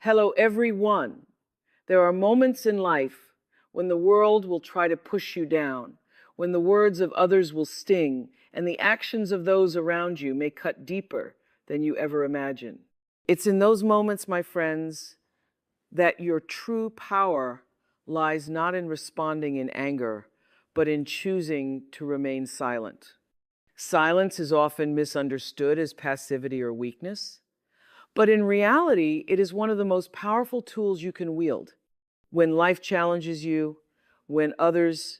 Hello, everyone. There are moments in life when the world will try to push you down, when the words of others will sting, and the actions of those around you may cut deeper than you ever imagined. It's in those moments, my friends, that your true power lies not in responding in anger, but in choosing to remain silent. Silence is often misunderstood as passivity or weakness, but in reality, it is one of the most powerful tools you can wield. When life challenges you, when others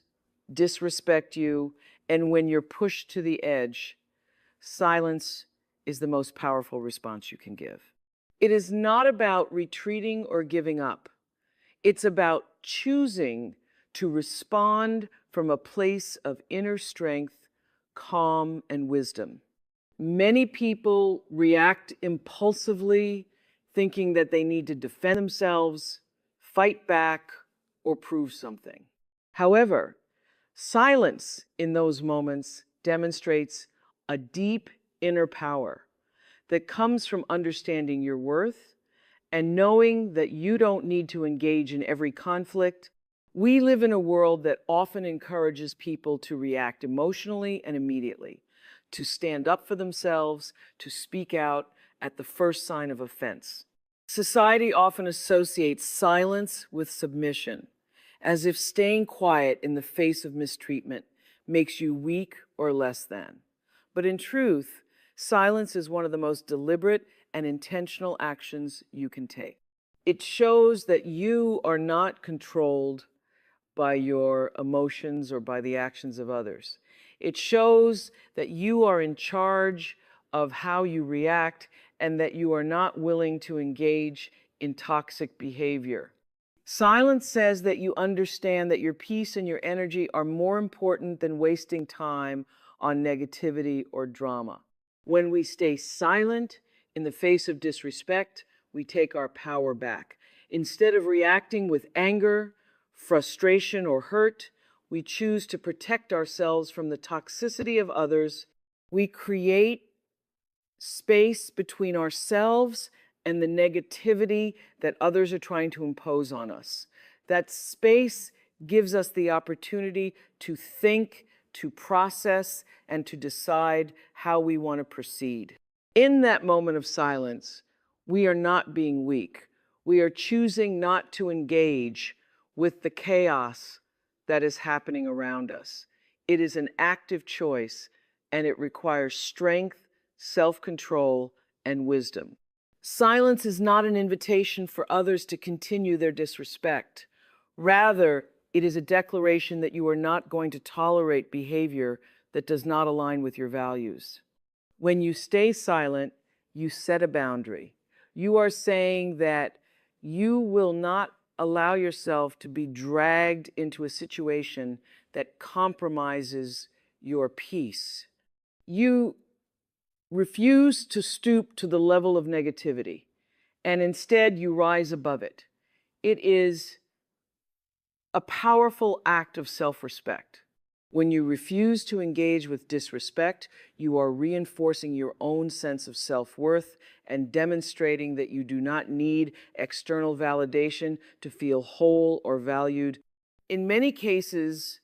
disrespect you, and when you're pushed to the edge, silence is the most powerful response you can give. It is not about retreating or giving up. It's about choosing to respond from a place of inner strength, calm, and wisdom. Many people react impulsively, thinking that they need to defend themselves, fight back, or prove something. However, silence in those moments demonstrates a deep inner power that comes from understanding your worth and knowing that you don't need to engage in every conflict. We live in a world that often encourages people to react emotionally and immediately, to stand up for themselves, to speak out at the first sign of offense. Society often associates silence with submission, as if staying quiet in the face of mistreatment makes you weak or less than. But in truth, silence is one of the most deliberate and intentional actions you can take. It shows that you are not controlled by your emotions or by the actions of others. It shows that you are in charge of how you react and that you are not willing to engage in toxic behavior. Silence says that you understand that your peace and your energy are more important than wasting time on negativity or drama. When we stay silent in the face of disrespect, we take our power back. Instead of reacting with anger, frustration, or hurt, we choose to protect ourselves from the toxicity of others. We create space between ourselves and the negativity that others are trying to impose on us. That space gives us the opportunity to think, to process, and to decide how we want to proceed. In that moment of silence, we are not being weak. We are choosing not to engage with the chaos that is happening around us. It is an active choice, and it requires strength, self-control, and wisdom. Silence is not an invitation for others to continue their disrespect. Rather, it is a declaration that you are not going to tolerate behavior that does not align with your values. When you stay silent, you set a boundary. You are saying that you will not allow yourself to be dragged into a situation that compromises your peace. You refuse to stoop to the level of negativity, and instead you rise above it. It is a powerful act of self-respect. When you refuse to engage with disrespect, you are reinforcing your own sense of self-worth and demonstrating that you do not need external validation to feel whole or valued. In many cases,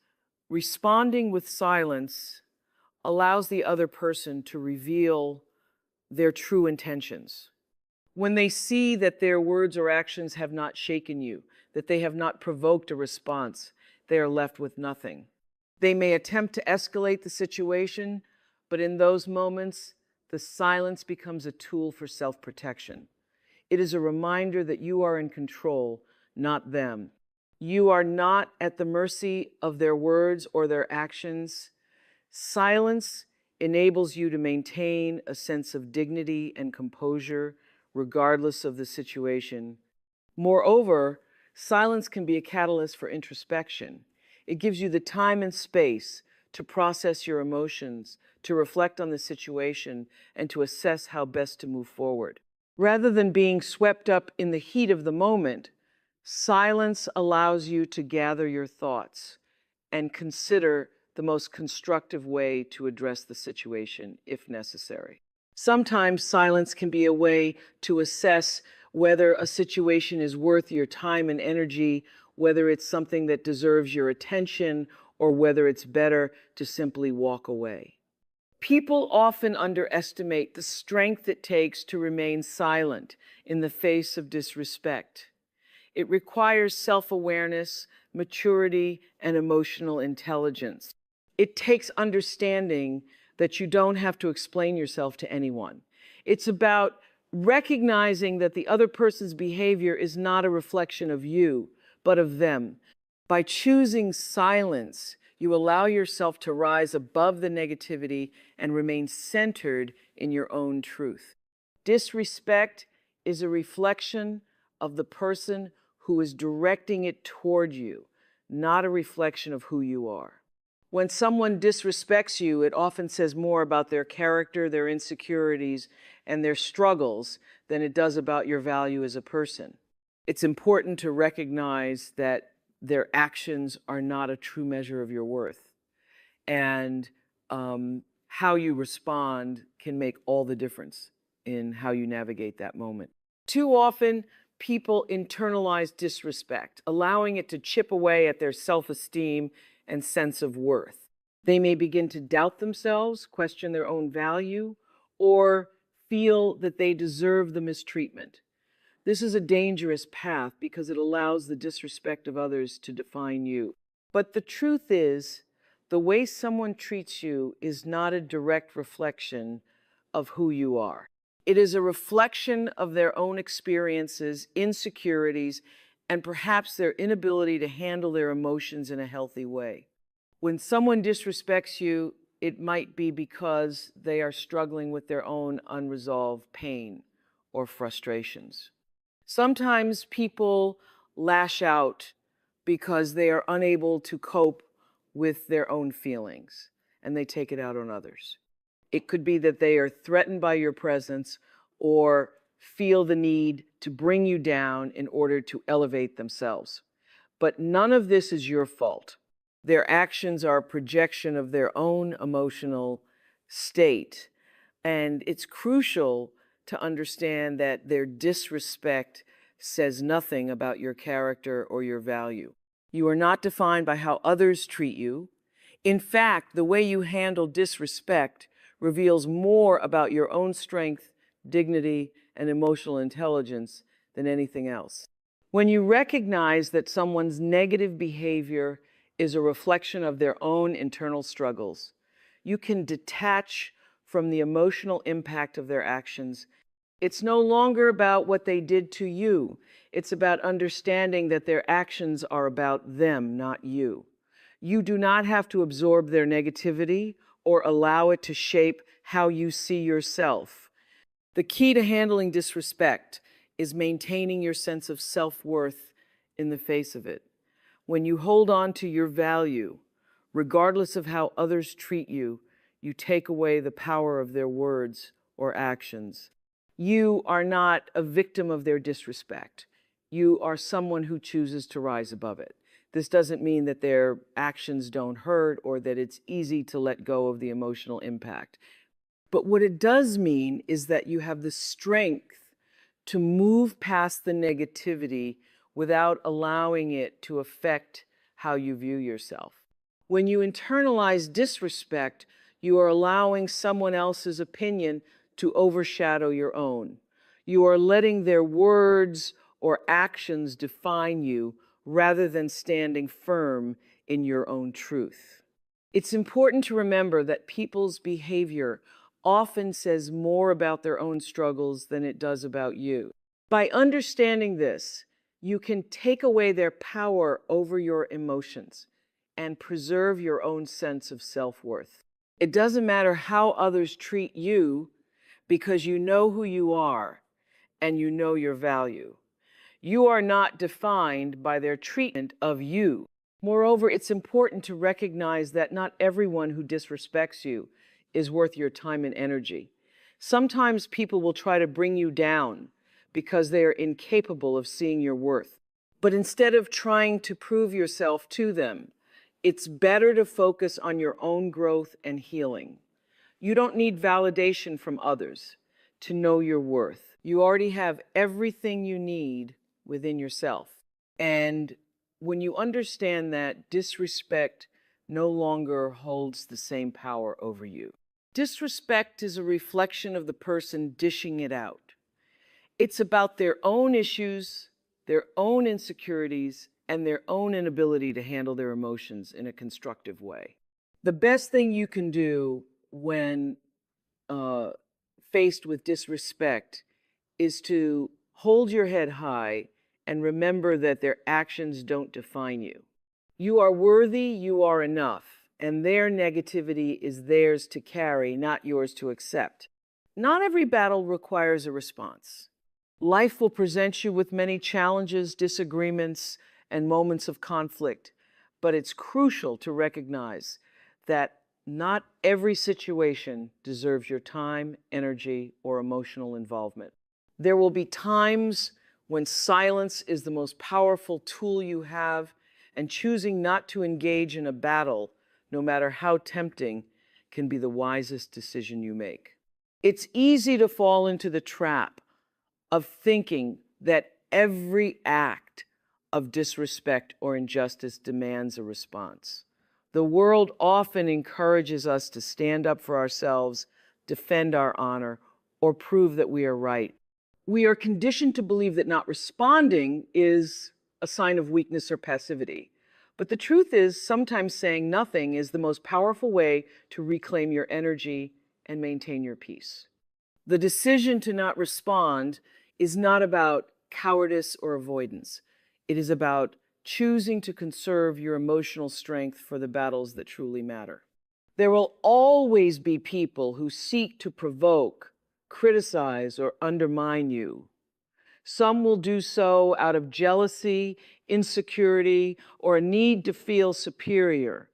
responding with silence allows the other person to reveal their true intentions. When they see that their words or actions have not shaken you, that they have not provoked a response, they are left with nothing. They may attempt to escalate the situation, but in those moments, the silence becomes a tool for self-protection. It is a reminder that you are in control, not them. You are not at the mercy of their words or their actions. Silence enables you to maintain a sense of dignity and composure, regardless of the situation. Moreover, silence can be a catalyst for introspection. It gives you the time and space to process your emotions, to reflect on the situation, and to assess how best to move forward. Rather than being swept up in the heat of the moment, silence allows you to gather your thoughts and consider the most constructive way to address the situation, if necessary. Sometimes silence can be a way to assess whether a situation is worth your time and energy, whether it's something that deserves your attention, or whether it's better to simply walk away. People often underestimate the strength it takes to remain silent in the face of disrespect. It requires self-awareness, maturity, and emotional intelligence. It takes understanding that you don't have to explain yourself to anyone. It's about recognizing that the other person's behavior is not a reflection of you, but of them. By choosing silence, you allow yourself to rise above the negativity and remain centered in your own truth. Disrespect is a reflection of the person who is directing it toward you, not a reflection of who you are. When someone disrespects you, it often says more about their character, their insecurities, and their struggles than it does about your value as a person. It's important to recognize that their actions are not a true measure of your worth. And how you respond can make all the difference in how you navigate that moment. Too often, people internalize disrespect, allowing it to chip away at their self-esteem and sense of worth. They may begin to doubt themselves, question their own value, or feel that they deserve the mistreatment. This is a dangerous path because it allows the disrespect of others to define you. But the truth is, the way someone treats you is not a direct reflection of who you are. It is a reflection of their own experiences, insecurities, and perhaps their inability to handle their emotions in a healthy way. When someone disrespects you, it might be because they are struggling with their own unresolved pain or frustrations. Sometimes people lash out because they are unable to cope with their own feelings, and they take it out on others. It could be that they are threatened by your presence or feel the need to bring you down in order to elevate themselves. But none of this is your fault. Their actions are a projection of their own emotional state, and it's crucial to understand that their disrespect says nothing about your character or your value. You are not defined by how others treat you. In fact, the way you handle disrespect reveals more about your own strength, dignity, and emotional intelligence than anything else. When you recognize that someone's negative behavior is a reflection of their own internal struggles, you can detach from the emotional impact of their actions. It's no longer about what they did to you. It's about understanding that their actions are about them, not you. You do not have to absorb their negativity or allow it to shape how you see yourself. The key to handling disrespect is maintaining your sense of self-worth in the face of it. When you hold on to your value, regardless of how others treat you, you take away the power of their words or actions. You are not a victim of their disrespect. You are someone who chooses to rise above it. This doesn't mean that their actions don't hurt or that it's easy to let go of the emotional impact. But what it does mean is that you have the strength to move past the negativity without allowing it to affect how you view yourself. When you internalize disrespect, you are allowing someone else's opinion to overshadow your own. You are letting their words or actions define you rather than standing firm in your own truth. It's important to remember that people's behavior often says more about their own struggles than it does about you. By understanding this, you can take away their power over your emotions and preserve your own sense of self-worth. It doesn't matter how others treat you because you know who you are and you know your value. You are not defined by their treatment of you. Moreover, it's important to recognize that not everyone who disrespects you is worth your time and energy. Sometimes people will try to bring you down because they are incapable of seeing your worth. But instead of trying to prove yourself to them, it's better to focus on your own growth and healing. You don't need validation from others. to know your worth. You already have everything you need within yourself. And when you understand that, disrespect no longer holds the same power over you. Disrespect is a reflection of the person dishing it out. It's about their own issues, their own insecurities, and their own inability to handle their emotions in a constructive way. The best thing you can do when faced with disrespect is to hold your head high and remember that their actions don't define you. You are worthy, you are enough, and their negativity is theirs to carry, not yours to accept. Not every battle requires a response. Life will present you with many challenges, disagreements, and moments of conflict, but it's crucial to recognize that not every situation deserves your time, energy, or emotional involvement. There will be times when silence is the most powerful tool you have, and choosing not to engage in a battle, no matter how tempting, can be the wisest decision you make. It's easy to fall into the trap of thinking that every act of disrespect or injustice demands a response. The world often encourages us to stand up for ourselves, defend our honor, or prove that we are right. We are conditioned to believe that not responding is a sign of weakness or passivity. But the truth is, sometimes saying nothing is the most powerful way to reclaim your energy and maintain your peace. The decision to not respond is not about cowardice or avoidance. It is about choosing to conserve your emotional strength for the battles that truly matter. There will always be people who seek to provoke, criticize, or undermine you. Some will do so out of jealousy, insecurity, or a need to feel superior.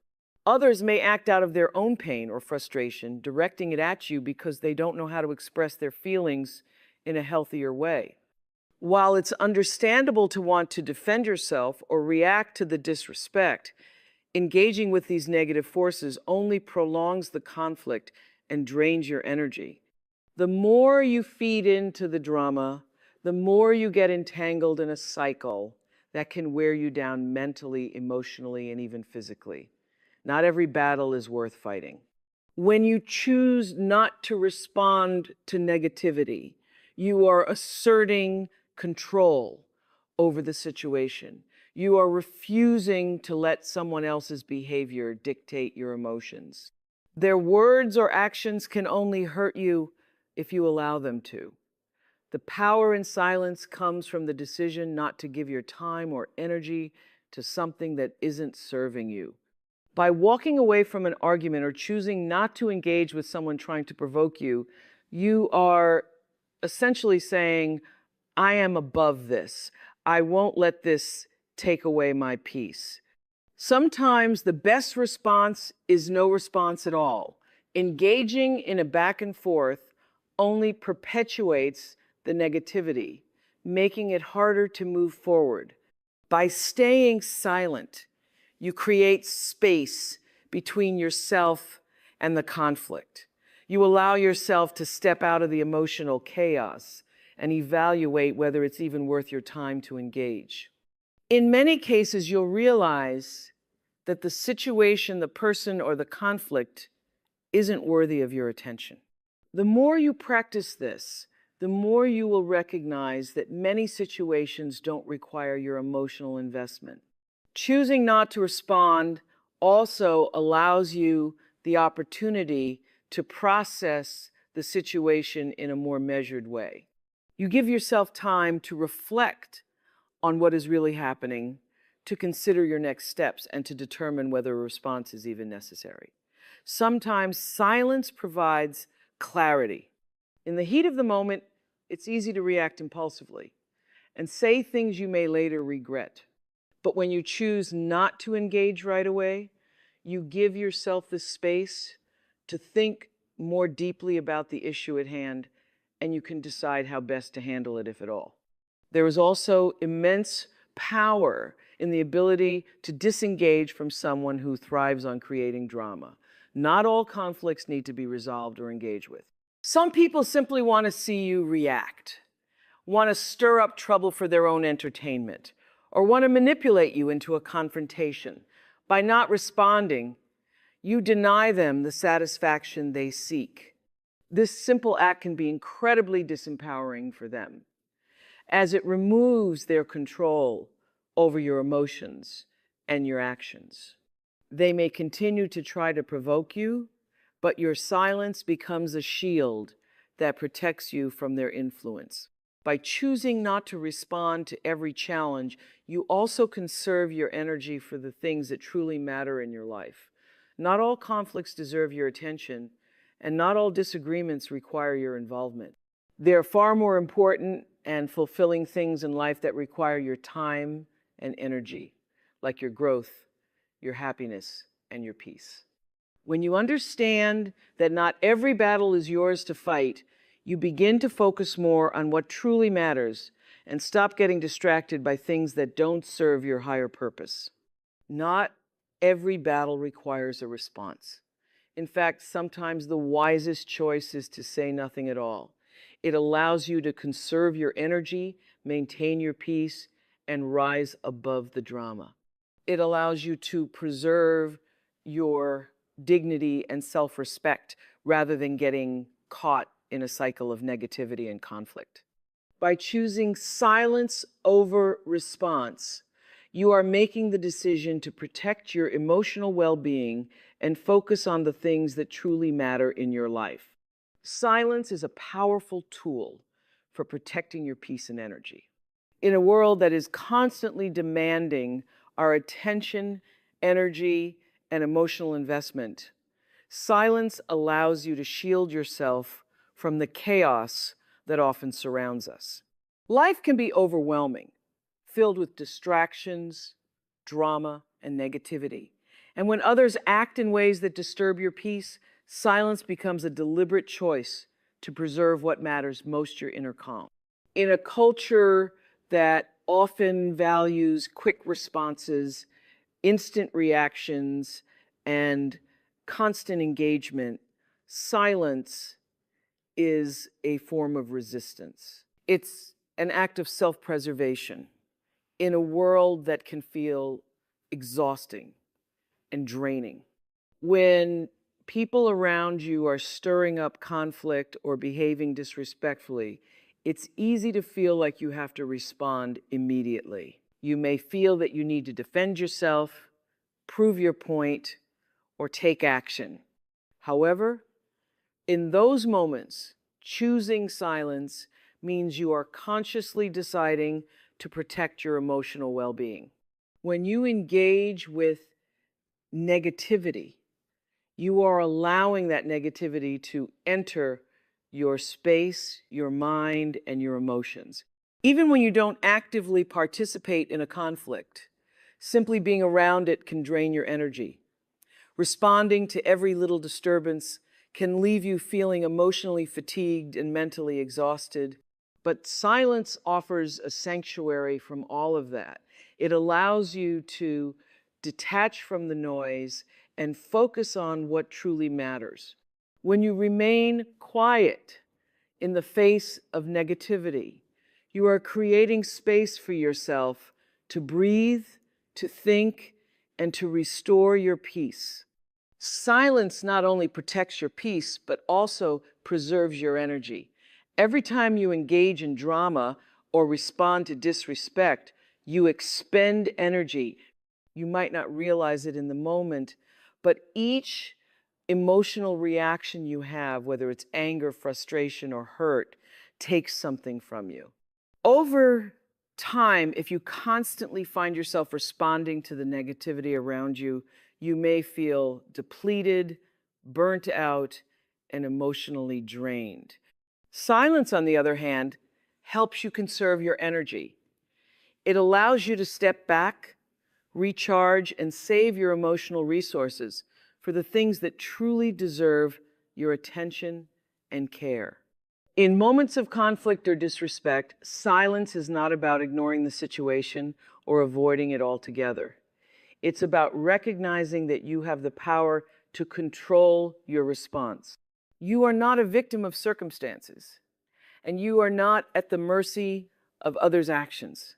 Others may act out of their own pain or frustration, directing it at you because they don't know how to express their feelings in a healthier way. While it's understandable to want to defend yourself or react to the disrespect, engaging with these negative forces only prolongs the conflict and drains your energy. The more you feed into the drama, the more you get entangled in a cycle that can wear you down mentally, emotionally, and even physically. Not every battle is worth fighting. When you choose not to respond to negativity, you are asserting control over the situation. You are refusing to let someone else's behavior dictate your emotions. Their words or actions can only hurt you if you allow them to. The power in silence comes from the decision not to give your time or energy to something that isn't serving you. By walking away from an argument or choosing not to engage with someone trying to provoke you, you are essentially saying, I am above this. I won't let this take away my peace. Sometimes the best response is no response at all. Engaging in a back and forth only perpetuates the negativity, making it harder to move forward. By staying silent, you create space between yourself and the conflict. You allow yourself to step out of the emotional chaos and evaluate whether it's even worth your time to engage. In many cases, you'll realize that the situation, the person, or the conflict isn't worthy of your attention. The more you practice this, the more you will recognize that many situations don't require your emotional investment. Choosing not to respond also allows you the opportunity to process the situation in a more measured way. You give yourself time to reflect on what is really happening, to consider your next steps, and to determine whether a response is even necessary. Sometimes silence provides clarity. In the heat of the moment, it's easy to react impulsively and say things you may later regret. But when you choose not to engage right away, you give yourself the space to think more deeply about the issue at hand, and you can decide how best to handle it, if at all. There is also immense power in the ability to disengage from someone who thrives on creating drama. Not all conflicts need to be resolved or engaged with. Some people simply want to see you react, want to stir up trouble for their own entertainment, or want to manipulate you into a confrontation. By not responding, you deny them the satisfaction they seek. This simple act can be incredibly disempowering for them, as it removes their control over your emotions and your actions. They may continue to try to provoke you, but your silence becomes a shield that protects you from their influence. By choosing not to respond to every challenge, you also conserve your energy for the things that truly matter in your life. Not all conflicts deserve your attention, and not all disagreements require your involvement. There are far more important and fulfilling things in life that require your time and energy, like your growth, your happiness, and your peace. When you understand that not every battle is yours to fight, you begin to focus more on what truly matters and stop getting distracted by things that don't serve your higher purpose. Not every battle requires a response. In fact, sometimes the wisest choice is to say nothing at all. It allows you to conserve your energy, maintain your peace, and rise above the drama. It allows you to preserve your dignity and self-respect rather than getting caught in a cycle of negativity and conflict. By choosing silence over response, you are making the decision to protect your emotional well-being and focus on the things that truly matter in your life. Silence is a powerful tool for protecting your peace and energy. In a world that is constantly demanding our attention, energy, and emotional investment, silence allows you to shield yourself from the chaos that often surrounds us. Life can be overwhelming, filled with distractions, drama, and negativity. And when others act in ways that disturb your peace, silence becomes a deliberate choice to preserve what matters most, your inner calm. In a culture that often values quick responses, instant reactions, and constant engagement, silence is a form of resistance. It's an act of self-preservation in a world that can feel exhausting and draining. When people around you are stirring up conflict or behaving disrespectfully, it's easy to feel like you have to respond immediately. You may feel that you need to defend yourself, prove your point, or take action. However, in those moments, choosing silence means you are consciously deciding to protect your emotional well-being. When you engage with negativity, you are allowing that negativity to enter your space, your mind, and your emotions. Even when you don't actively participate in a conflict, simply being around it can drain your energy. Responding to every little disturbance can leave you feeling emotionally fatigued and mentally exhausted. But silence offers a sanctuary from all of that. It allows you to detach from the noise and focus on what truly matters. When you remain quiet in the face of negativity, you are creating space for yourself to breathe, to think, and to restore your peace. Silence not only protects your peace, but also preserves your energy. Every time you engage in drama or respond to disrespect, you expend energy. You might not realize it in the moment, but each emotional reaction you have, whether it's anger, frustration, or hurt, takes something from you. Over time, if you constantly find yourself responding to the negativity around you, you may feel depleted, burnt out, and emotionally drained. Silence, on the other hand, helps you conserve your energy. It allows you to step back, recharge, and save your emotional resources for the things that truly deserve your attention and care. In moments of conflict or disrespect, silence is not about ignoring the situation or avoiding it altogether. It's about recognizing that you have the power to control your response. You are not a victim of circumstances, and you are not at the mercy of others' actions.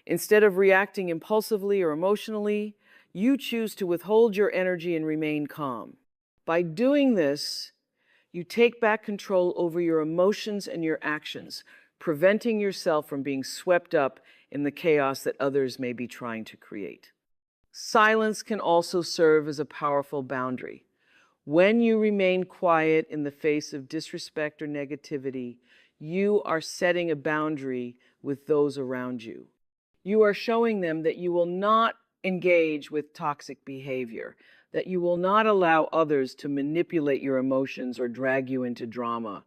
Instead of reacting impulsively or emotionally, you choose to withhold your energy and remain calm. By doing this, you take back control over your emotions and your actions, preventing yourself from being swept up in the chaos that others may be trying to create. Silence can also serve as a powerful boundary. When you remain quiet in the face of disrespect or negativity, you are setting a boundary with those around you. You are showing them that you will not engage with toxic behavior, that you will not allow others to manipulate your emotions or drag you into drama.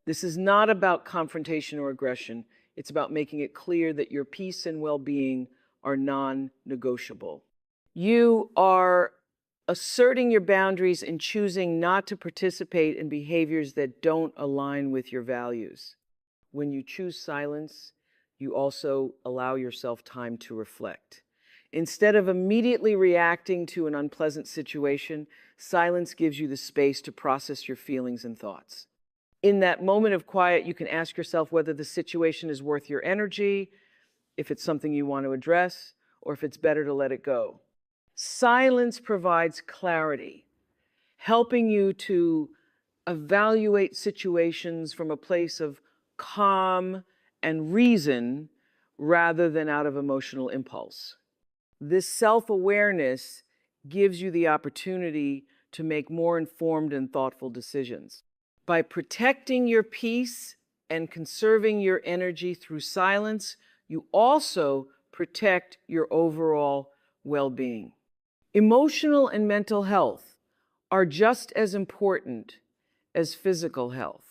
This is not about confrontation or aggression. It's about making it clear that your peace and well-being are non-negotiable. You are asserting your boundaries and choosing not to participate in behaviors that don't align with your values. When you choose silence, you also allow yourself time to reflect. Instead of immediately reacting to an unpleasant situation, silence gives you the space to process your feelings and thoughts. In that moment of quiet, you can ask yourself whether the situation is worth your energy, if it's something you want to address, or if it's better to let it go. Silence provides clarity, helping you to evaluate situations from a place of calm and reason rather than out of emotional impulse. This self-awareness gives you the opportunity to make more informed and thoughtful decisions. By protecting your peace and conserving your energy through silence, you also protect your overall well-being. Emotional and mental health are just as important as physical health.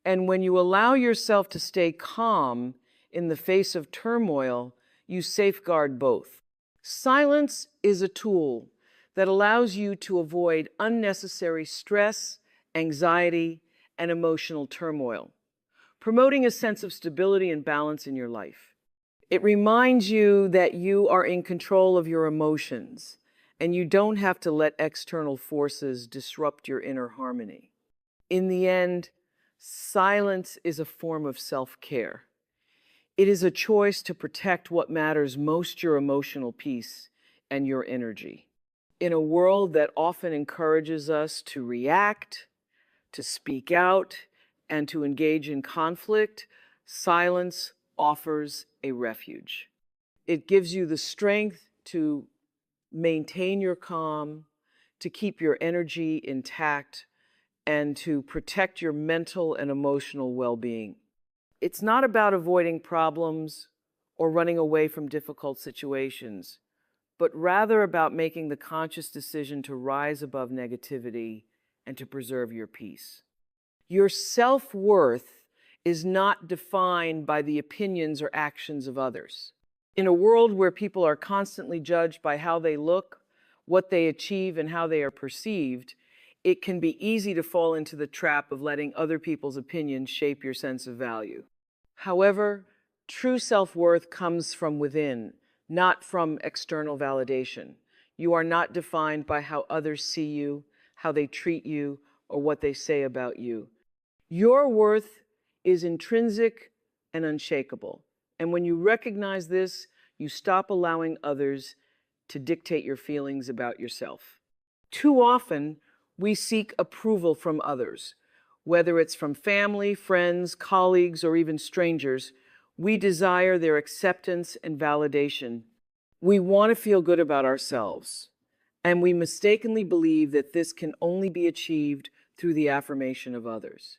And when you allow yourself to stay calm in the face of turmoil, you safeguard both. Silence is a tool that allows you to avoid unnecessary stress, anxiety, and emotional turmoil, promoting a sense of stability and balance in your life. It reminds you that you are in control of your emotions, and you don't have to let external forces disrupt your inner harmony. In the end, silence is a form of self-care. It is a choice to protect what matters most, your emotional peace and your energy. In a world that often encourages us to react, to speak out, and to engage in conflict, silence offers a refuge. It gives you the strength to maintain your calm, to keep your energy intact, and to protect your mental and emotional well-being. It's not about avoiding problems or running away from difficult situations, but rather about making the conscious decision to rise above negativity and to preserve your peace. Your self-worth is not defined by the opinions or actions of others. In a world where people are constantly judged by how they look, what they achieve, and how they are perceived, it can be easy to fall into the trap of letting other people's opinions shape your sense of value. However, true self-worth comes from within, not from external validation. You are not defined by how others see you, how they treat you, or what they say about you. Your worth is intrinsic and unshakable. And when you recognize this, you stop allowing others to dictate your feelings about yourself. Too often, we seek approval from others. Whether it's from family, friends, colleagues, or even strangers, we desire their acceptance and validation. We want to feel good about ourselves, and we mistakenly believe that this can only be achieved through the affirmation of others.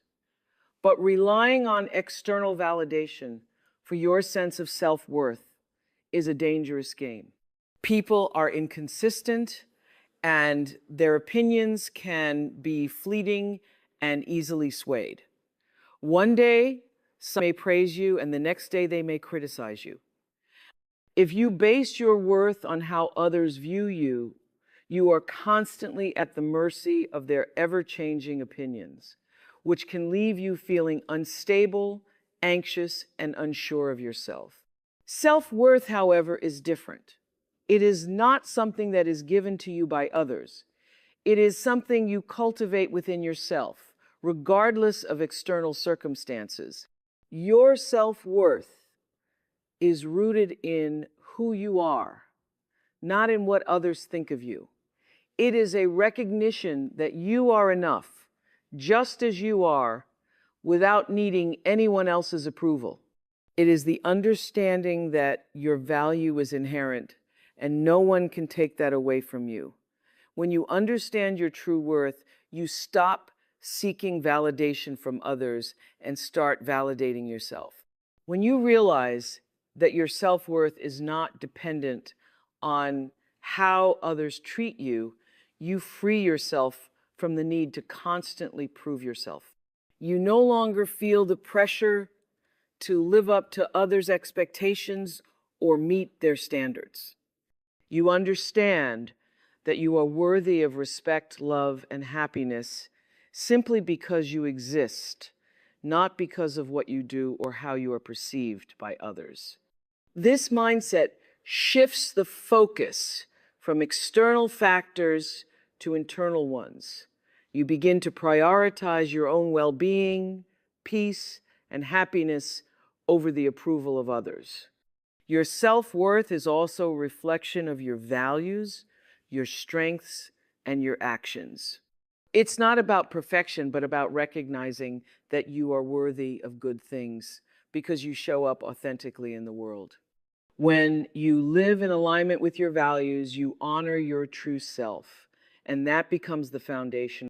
But relying on external validation for your sense of self-worth is a dangerous game. People are inconsistent, and their opinions can be fleeting and easily swayed. One day, some may praise you, and the next day they may criticize you. If you base your worth on how others view you, you are constantly at the mercy of their ever-changing opinions, which can leave you feeling unstable, anxious, and unsure of yourself. Self-worth, however, is different. It is not something that is given to you by others. It is something you cultivate within yourself, regardless of external circumstances. Your self-worth is rooted in who you are, not in what others think of you. It is a recognition that you are enough, just as you are, without needing anyone else's approval. It is the understanding that your value is inherent and no one can take that away from you. When you understand your true worth, you stop seeking validation from others and start validating yourself. When you realize that your self-worth is not dependent on how others treat you, you free yourself from the need to constantly prove yourself. You no longer feel the pressure to live up to others' expectations or meet their standards. You understand that you are worthy of respect, love, and happiness simply because you exist, not because of what you do or how you are perceived by others. This mindset shifts the focus from external factors to internal ones. You begin to prioritize your own well-being, peace, and happiness over the approval of others. Your self-worth is also a reflection of your values, your strengths, and your actions. It's not about perfection, but about recognizing that you are worthy of good things because you show up authentically in the world. When you live in alignment with your values, you honor your true self, and that becomes the foundation